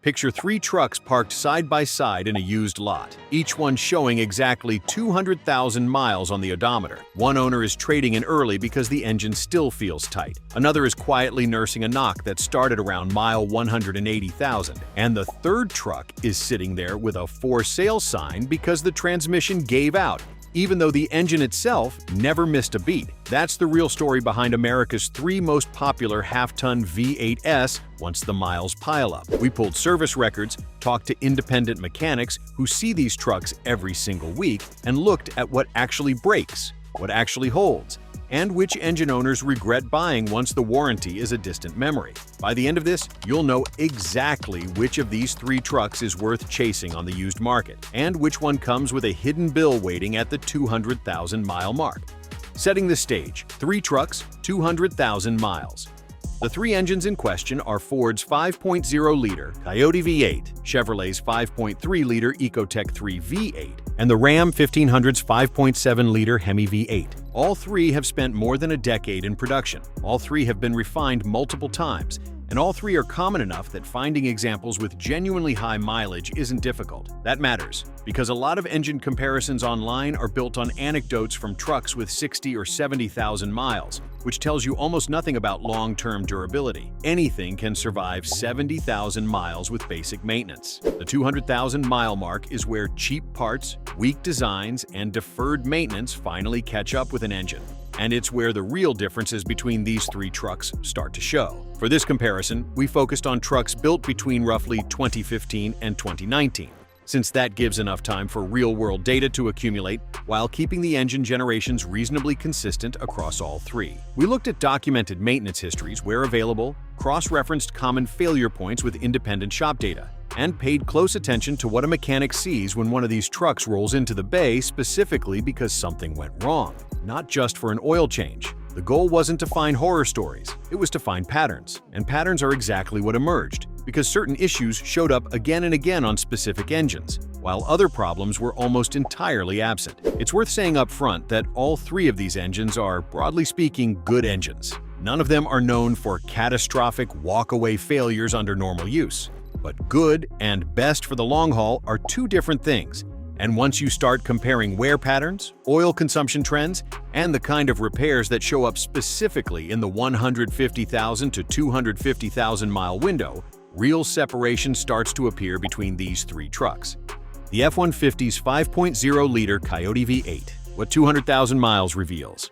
Picture three trucks parked side by side in a used lot, each one showing exactly 200,000 miles on the odometer. One owner is trading in early because the engine still feels tight. Another is quietly nursing a knock that started around mile 180,000. And the third truck is sitting there with a for sale sign because the transmission gave out, even though the engine itself never missed a beat. That's the real story behind America's three most popular half-ton V8s once the miles pile up. We pulled service records, talked to independent mechanics who see these trucks every single week, and looked at what actually breaks, what actually holds, and which engine owners regret buying once the warranty is a distant memory. By the end of this, you'll know exactly which of these three trucks is worth chasing on the used market, and which one comes with a hidden bill waiting at the 200,000-mile mark. Setting the stage, three trucks, 200,000 miles. The three engines in question are Ford's 5.0-liter Coyote V8, Chevrolet's 5.3-liter EcoTec3 V8, and the Ram 1500's 5.7-liter Hemi V8. All three have spent more than a decade in production. All three have been refined multiple times, and all three are common enough that finding examples with genuinely high mileage isn't difficult. That matters, because a lot of engine comparisons online are built on anecdotes from trucks with 60 or 70,000 miles, which tells you almost nothing about long-term durability. Anything can survive 70,000 miles with basic maintenance. The 200,000-mile mark is where cheap parts, weak designs, and deferred maintenance finally catch up with an engine. And it's where the real differences between these three trucks start to show. For this comparison, we focused on trucks built between roughly 2015 and 2019, since that gives enough time for real-world data to accumulate while keeping the engine generations reasonably consistent across all three. We looked at documented maintenance histories where available, cross-referenced common failure points with independent shop data, and paid close attention to what a mechanic sees when one of these trucks rolls into the bay specifically because something went wrong, not just for an oil change. The goal wasn't to find horror stories, it was to find patterns. And patterns are exactly what emerged, because certain issues showed up again and again on specific engines, while other problems were almost entirely absent. It's worth saying up front that all three of these engines are, broadly speaking, good engines. None of them are known for catastrophic walk-away failures under normal use. But good and best for the long haul are two different things. And once you start comparing wear patterns, oil consumption trends, and the kind of repairs that show up specifically in the 150,000 to 250,000 mile window, real separation starts to appear between these three trucks. The F-150's 5.0-liter Coyote V8, what 200,000 miles reveals.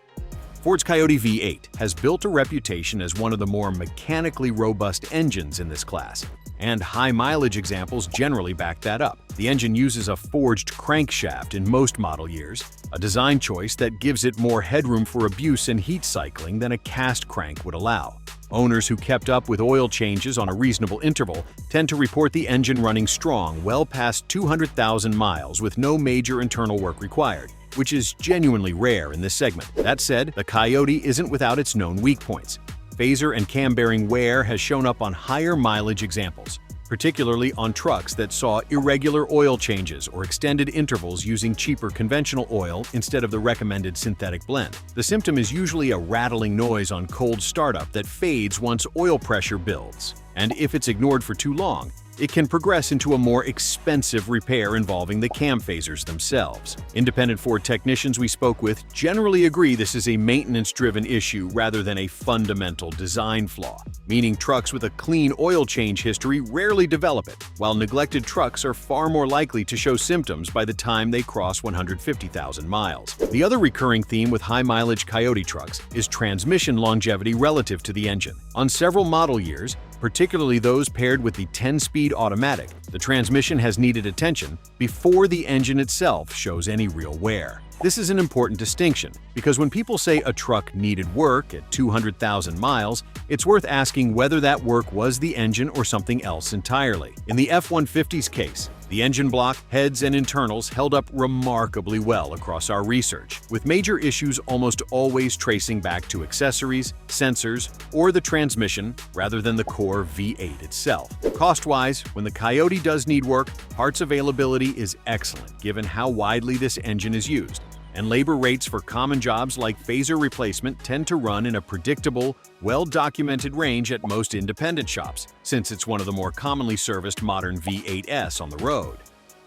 Ford's Coyote V8 has built a reputation as one of the more mechanically robust engines in this class, and high-mileage examples generally back that up. The engine uses a forged crankshaft in most model years, a design choice that gives it more headroom for abuse and heat cycling than a cast crank would allow. Owners who kept up with oil changes on a reasonable interval tend to report the engine running strong well past 200,000 miles with no major internal work required, which is genuinely rare in this segment. That said, the Coyote isn't without its known weak points. Phaser and cam bearing wear has shown up on higher mileage examples, particularly on trucks that saw irregular oil changes or extended intervals using cheaper conventional oil instead of the recommended synthetic blend. The symptom is usually a rattling noise on cold startup that fades once oil pressure builds, and if it's ignored for too long, it can progress into a more expensive repair involving the cam phasers themselves. Independent Ford technicians we spoke with generally agree this is a maintenance-driven issue rather than a fundamental design flaw, meaning trucks with a clean oil change history rarely develop it, while neglected trucks are far more likely to show symptoms by the time they cross 150,000 miles. The other recurring theme with high-mileage Coyote trucks is transmission longevity relative to the engine. On several model years, particularly those paired with the 10-speed automatic, the transmission has needed attention before the engine itself shows any real wear. This is an important distinction, because when people say a truck needed work at 200,000 miles, it's worth asking whether that work was the engine or something else entirely. In the F-150's case, the engine block, heads, and internals held up remarkably well across our research, with major issues almost always tracing back to accessories, sensors, or the transmission rather than the core V8 itself. Cost-wise, when the Coyote does need work, parts availability is excellent given how widely this engine is used. and labor rates for common jobs like phaser replacement tend to run in a predictable, well-documented range at most independent shops, since it's one of the more commonly serviced modern V8s on the road.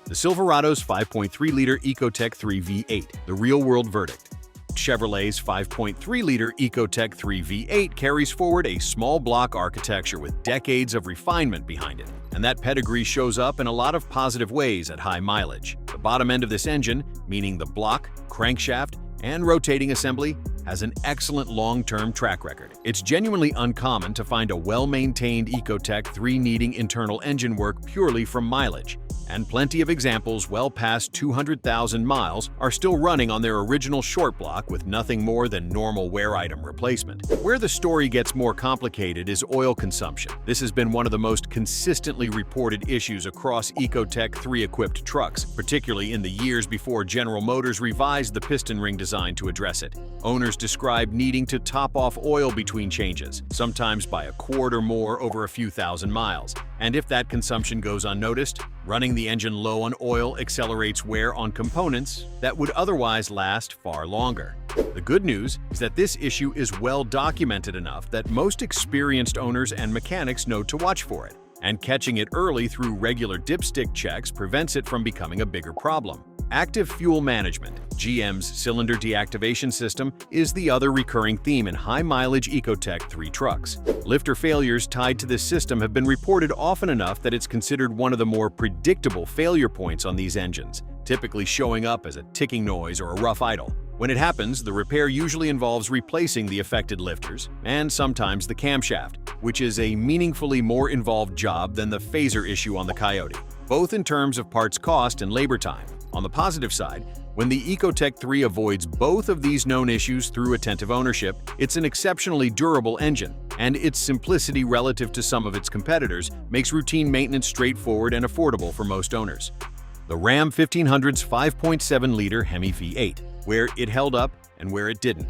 The Silverado's 5.3-liter EcoTec3 V8, the real-world verdict. Chevrolet's 5.3-liter EcoTec3 V8 carries forward a small block architecture with decades of refinement behind it, and that pedigree shows up in a lot of positive ways at high mileage. The bottom end of this engine, meaning the block, crankshaft, and rotating assembly, has an excellent long-term track record. It's genuinely uncommon to find a well-maintained EcoTec3 needing internal engine work purely from mileage, and plenty of examples well past 200,000 miles are still running on their original short block with nothing more than normal wear item replacement. Where the story gets more complicated is oil consumption. This has been one of the most consistently reported issues across EcoTec3 equipped trucks, particularly in the years before General Motors revised the piston ring design to address it. Owners describe needing to top off oil between changes, sometimes by a quart or more over a few thousand miles. And if that consumption goes unnoticed, running the engine low on oil accelerates wear on components that would otherwise last far longer. The good news is that this issue is well documented enough that most experienced owners and mechanics know to watch for it, and catching it early through regular dipstick checks prevents it from becoming a bigger problem. Active fuel management, GM's cylinder deactivation system, is the other recurring theme in high-mileage EcoTec3 trucks. Lifter failures tied to this system have been reported often enough that it's considered one of the more predictable failure points on these engines, typically showing up as a ticking noise or a rough idle. When it happens, the repair usually involves replacing the affected lifters, and sometimes the camshaft, which is a meaningfully more involved job than the phaser issue on the Coyote, both in terms of parts cost and labor time. On the positive side, when the EcoTec3 avoids both of these known issues through attentive ownership, it's an exceptionally durable engine, and its simplicity relative to some of its competitors makes routine maintenance straightforward and affordable for most owners. The Ram 1500's 5.7-liter Hemi V8, where it held up and where it didn't.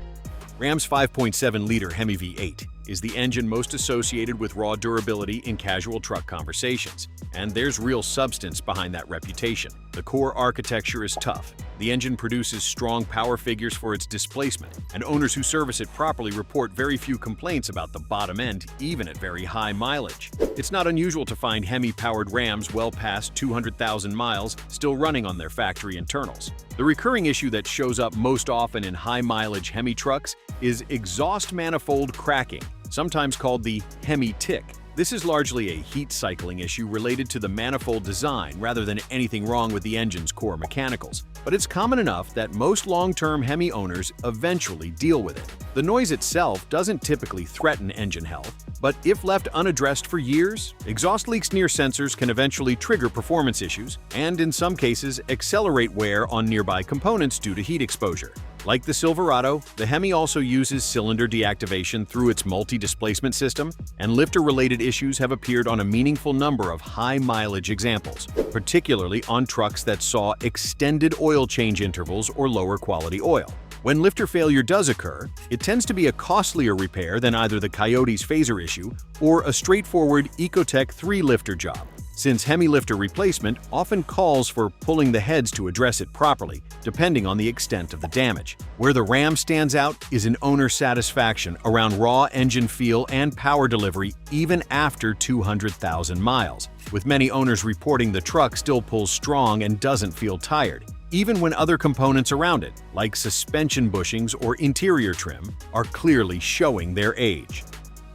Ram's 5.7-liter Hemi V8 is the engine most associated with raw durability in casual truck conversations, and there's real substance behind that reputation. The core architecture is tough. The engine produces strong power figures for its displacement, and owners who service it properly report very few complaints about the bottom end, even at very high mileage. It's not unusual to find Hemi-powered Rams well past 200,000 miles still running on their factory internals. The recurring issue that shows up most often in high-mileage Hemi trucks is exhaust manifold cracking, sometimes called the Hemi tick. This is largely a heat cycling issue related to the manifold design rather than anything wrong with the engine's core mechanicals. But it's common enough that most long-term Hemi owners eventually deal with it. The noise itself doesn't typically threaten engine health, but if left unaddressed for years, exhaust leaks near sensors can eventually trigger performance issues and, in some cases, accelerate wear on nearby components due to heat exposure. Like the Silverado, the Hemi also uses cylinder deactivation through its multi-displacement system, and lifter-related issues have appeared on a meaningful number of high-mileage examples, particularly on trucks that saw extended oil change intervals or lower-quality oil. When lifter failure does occur, it tends to be a costlier repair than either the Coyote's phaser issue or a straightforward EcoTec3 lifter job, since Hemi lifter replacement often calls for pulling the heads to address it properly, depending on the extent of the damage. Where the Ram stands out is in owner satisfaction around raw engine feel and power delivery even after 200,000 miles, with many owners reporting the truck still pulls strong and doesn't feel tired, even when other components around it, like suspension bushings or interior trim, are clearly showing their age.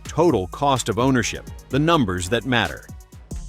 Total cost of ownership, the numbers that matter.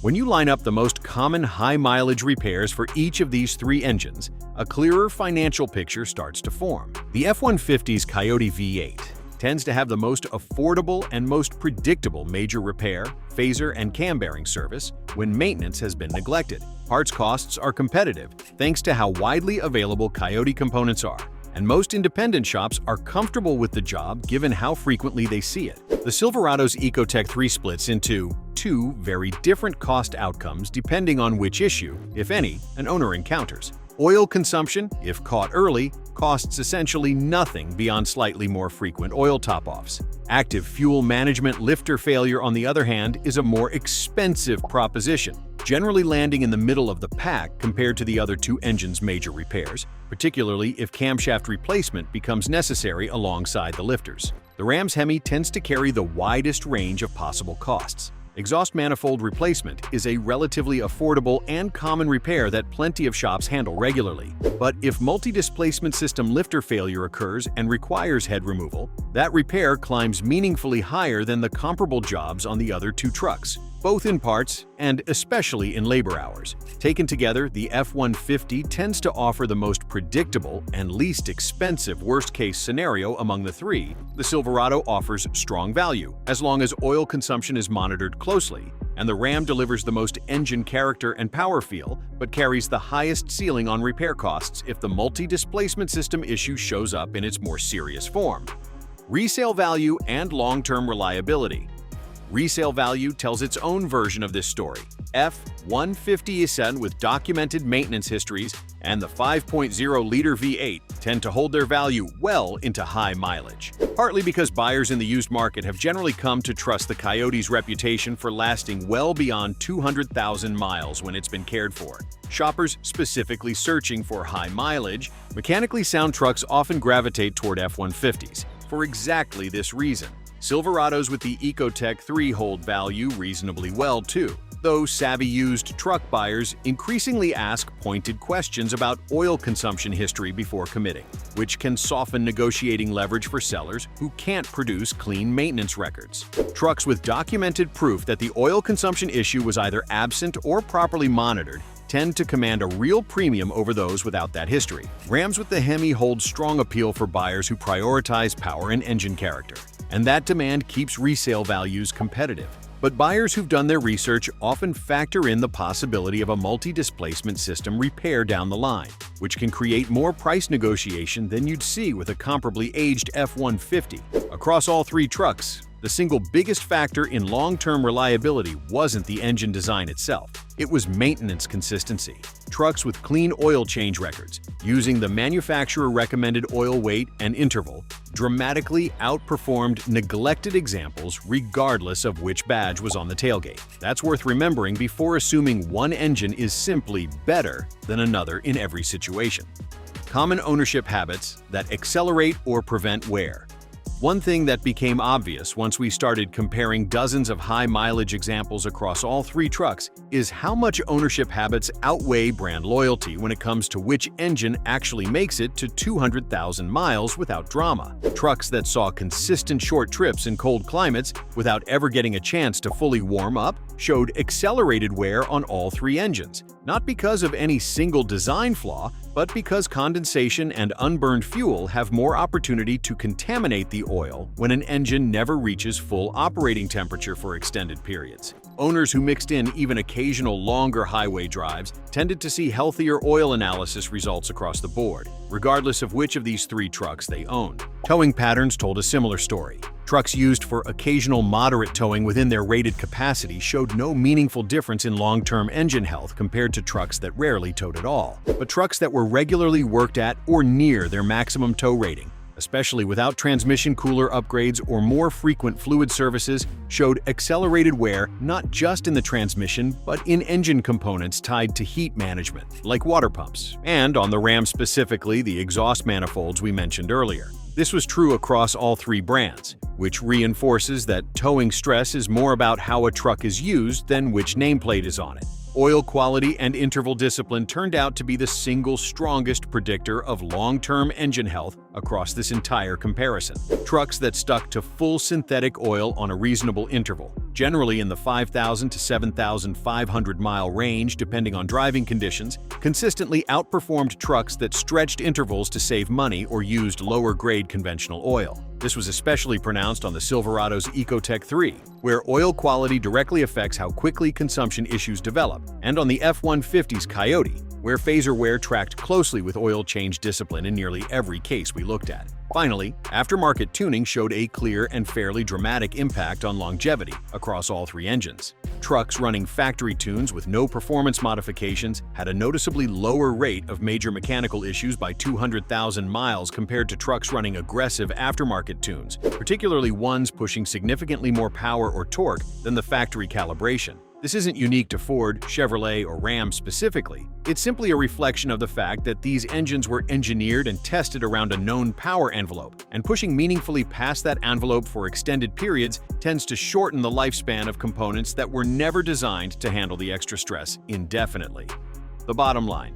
When you line up the most common high-mileage repairs for each of these three engines, a clearer financial picture starts to form. The F-150's Coyote V8 tends to have the most affordable and most predictable major repair, phaser, and cam bearing service when maintenance has been neglected. Parts costs are competitive thanks to how widely available Coyote components are, and most independent shops are comfortable with the job given how frequently they see it. The Silverado's EcoTec3 splits into two very different cost outcomes depending on which issue, if any, an owner encounters. Oil consumption, if caught early, costs essentially nothing beyond slightly more frequent oil top-offs. Active fuel management lifter failure, on the other hand, is a more expensive proposition, generally landing in the middle of the pack compared to the other two engines' major repairs, particularly if camshaft replacement becomes necessary alongside the lifters. The Ram's Hemi tends to carry the widest range of possible costs. Exhaust manifold replacement is a relatively affordable and common repair that plenty of shops handle regularly. But if multi-displacement system lifter failure occurs and requires head removal, that repair climbs meaningfully higher than the comparable jobs on the other two trucks, both in parts and especially in labor hours. Taken together, the F-150 tends to offer the most predictable and least expensive worst-case scenario among the three. The Silverado offers strong value, as long as oil consumption is monitored closely, and the Ram delivers the most engine character and power feel, but carries the highest ceiling on repair costs if the multi-displacement system issue shows up in its more serious form. Resale value and long-term reliability. Resale value tells its own version of this story. F-150s with documented maintenance histories and the 5.0-liter V8 tend to hold their value well into high mileage, partly because buyers in the used market have generally come to trust the Coyote's reputation for lasting well beyond 200,000 miles when it's been cared for. Shoppers specifically searching for high mileage, mechanically sound trucks often gravitate toward F-150s for exactly this reason. Silverados with the EcoTec3 hold value reasonably well too, though savvy used truck buyers increasingly ask pointed questions about oil consumption history before committing, which can soften negotiating leverage for sellers who can't produce clean maintenance records. Trucks with documented proof that the oil consumption issue was either absent or properly monitored tend to command a real premium over those without that history. Rams with the Hemi hold strong appeal for buyers who prioritize power and engine character, and that demand keeps resale values competitive. But buyers who've done their research often factor in the possibility of a multi-displacement system repair down the line, which can create more price negotiation than you'd see with a comparably aged F-150. Across all three trucks, the single biggest factor in long-term reliability wasn't the engine design itself. It was maintenance consistency. Trucks with clean oil change records, using the manufacturer-recommended oil weight and interval, dramatically outperformed neglected examples regardless of which badge was on the tailgate. That's worth remembering before assuming one engine is simply better than another in every situation. Common ownership habits that accelerate or prevent wear. One thing that became obvious once we started comparing dozens of high-mileage examples across all three trucks is how much ownership habits outweigh brand loyalty when it comes to which engine actually makes it to 200,000 miles without drama. Trucks that saw consistent short trips in cold climates without ever getting a chance to fully warm up showed accelerated wear on all three engines, not because of any single design flaw, but because condensation and unburned fuel have more opportunity to contaminate the oil when an engine never reaches full operating temperature for extended periods. Owners who mixed in even occasional longer highway drives tended to see healthier oil analysis results across the board, regardless of which of these three trucks they owned. Towing patterns told a similar story. Trucks used for occasional moderate towing within their rated capacity showed no meaningful difference in long-term engine health compared to trucks that rarely towed at all. But trucks that were regularly worked at or near their maximum tow rating, especially without transmission cooler upgrades or more frequent fluid services, showed accelerated wear not just in the transmission but in engine components tied to heat management, like water pumps, and on the Ram specifically, the exhaust manifolds we mentioned earlier. This was true across all three brands, which reinforces that towing stress is more about how a truck is used than which nameplate is on it. Oil quality and interval discipline turned out to be the single strongest predictor of long-term engine health across this entire comparison. Trucks that stuck to full synthetic oil on a reasonable interval, generally in the 5,000 to 7,500 mile range depending on driving conditions, consistently outperformed trucks that stretched intervals to save money or used lower-grade conventional oil. This was especially pronounced on the Silverado's EcoTec3, where oil quality directly affects how quickly consumption issues develop, and on the F-150's Coyote, where phaser wear tracked closely with oil change discipline in nearly every case we looked at. Finally, aftermarket tuning showed a clear and fairly dramatic impact on longevity across all three engines. Trucks running factory tunes with no performance modifications had a noticeably lower rate of major mechanical issues by 200,000 miles compared to trucks running aggressive aftermarket tunes, particularly ones pushing significantly more power or torque than the factory calibration. This isn't unique to Ford, Chevrolet, or Ram specifically. It's simply a reflection of the fact that these engines were engineered and tested around a known power envelope, and pushing meaningfully past that envelope for extended periods tends to shorten the lifespan of components that were never designed to handle the extra stress indefinitely. The bottom line.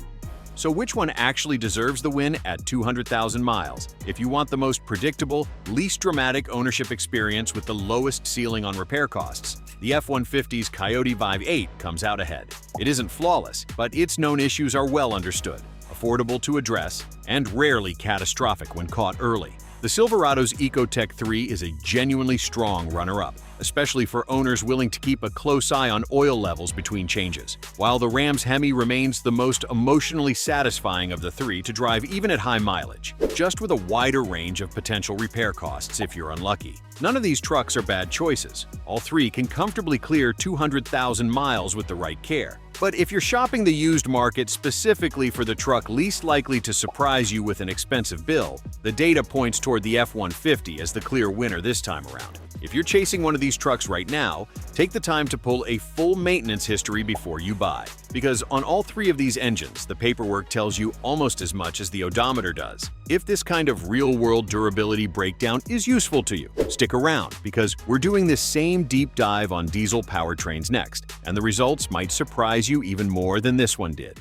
So which one actually deserves the win at 200,000 miles? If you want the most predictable, least dramatic ownership experience with the lowest ceiling on repair costs, the F-150's Coyote V8 comes out ahead. It isn't flawless, but its known issues are well understood, affordable to address, and rarely catastrophic when caught early. The Silverado's EcoTec3 is a genuinely strong runner-up, especially for owners willing to keep a close eye on oil levels between changes, while the Ram's Hemi remains the most emotionally satisfying of the three to drive even at high mileage, just with a wider range of potential repair costs if you're unlucky. None of these trucks are bad choices. All three can comfortably clear 200,000 miles with the right care. But if you're shopping the used market specifically for the truck least likely to surprise you with an expensive bill, the data points toward the F-150 as the clear winner this time around. If you're chasing one of these trucks right now, take the time to pull a full maintenance history before you buy. Because on all three of these engines, the paperwork tells you almost as much as the odometer does. If this kind of real-world durability breakdown is useful to you, stick around, because we're doing this same deep dive on diesel powertrains next, and the results might surprise you even more than this one did.